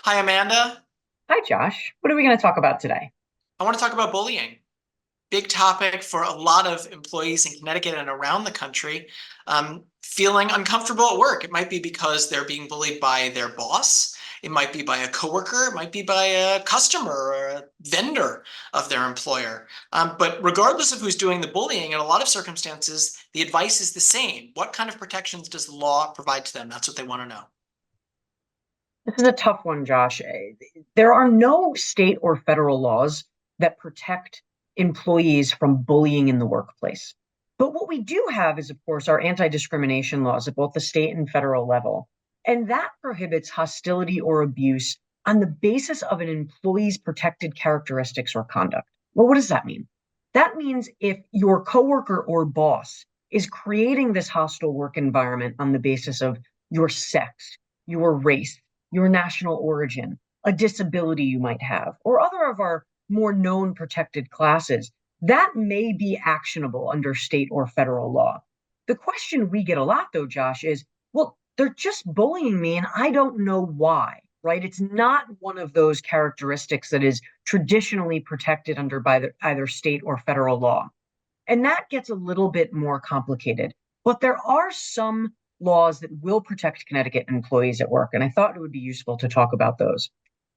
Hi, Amanda. Hi, Josh. What are we going to talk about today? I want to talk about bullying. Big topic for a lot of employees in Connecticut and around the country. Feeling uncomfortable at work. It might be because they're being bullied by their boss. It might be by a coworker. It might be by a customer or a vendor of their employer. But regardless of who's doing the bullying, in a lot of circumstances, the advice is the same. What kind of protections does the law provide to them? That's what they want to know. This is a tough one, Josh. There are no state or federal laws that protect employees from bullying in the workplace. But what we do have is, of course, our anti-discrimination laws at both the state and federal level. And that prohibits hostility or abuse on the basis of an employee's protected characteristics or conduct. Well, what does that mean? That means if your coworker or boss is creating this hostile work environment on the basis of your sex, your race, your national origin, a disability you might have, or other of our more known protected classes, that may be actionable under state or federal law. The question we get a lot, though, Josh, is well, they're just bullying me and I don't know why, right? It's not one of those characteristics that is traditionally protected under by either state or federal law. And that gets a little bit more complicated. But there are some laws that will protect Connecticut employees at work, and I thought it would be useful to talk about those.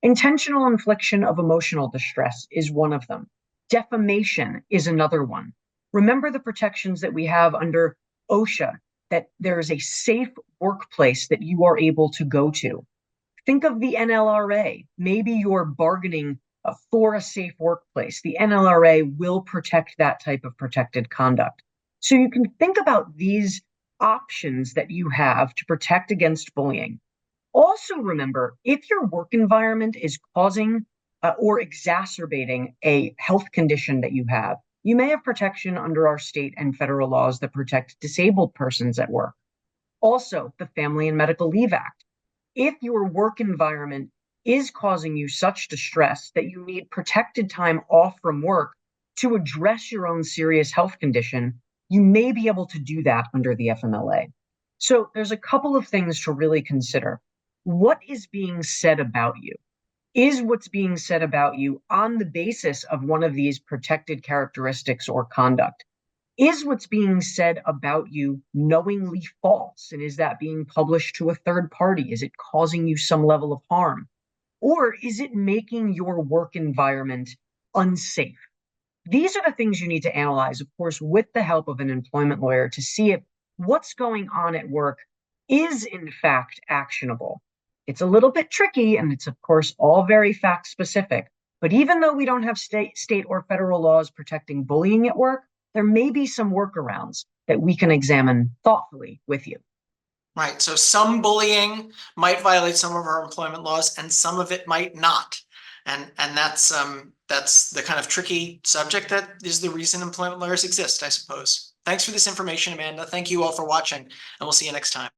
Intentional infliction of emotional distress is one of them. Defamation is another one. Remember the protections that we have under OSHA, that there is a safe workplace that you are able to go to. Think of the NLRA. Maybe you're bargaining for a safe workplace. The NLRA will protect that type of protected conduct. So you can think about these options that you have to protect against bullying. Also, remember if your work environment is causing or exacerbating a health condition that you have, you may have protection under our state and federal laws that protect disabled persons at work. Also, the Family and Medical Leave Act. If your work environment is causing you such distress that you need protected time off from work to address your own serious health condition, you may be able to do that under the FMLA. So there's a couple of things to really consider. What is being said about you? Is what's being said about you on the basis of one of these protected characteristics or conduct? Is what's being said about you knowingly false? And is that being published to a third party? Is it causing you some level of harm? Or is it making your work environment unsafe? These are the things you need to analyze, of course, with the help of an employment lawyer to see if what's going on at work is in fact actionable. It's a little bit tricky and it's, of course, all very fact specific. But even though we don't have state or federal laws protecting bullying at work, there may be some workarounds that we can examine thoughtfully with you. Right. So some bullying might violate some of our employment laws and some of it might not. And that's the kind of tricky subject that is the reason employment lawyers exist, I suppose. Thanks for this information, Amanda. Thank you all for watching, and we'll see you next time.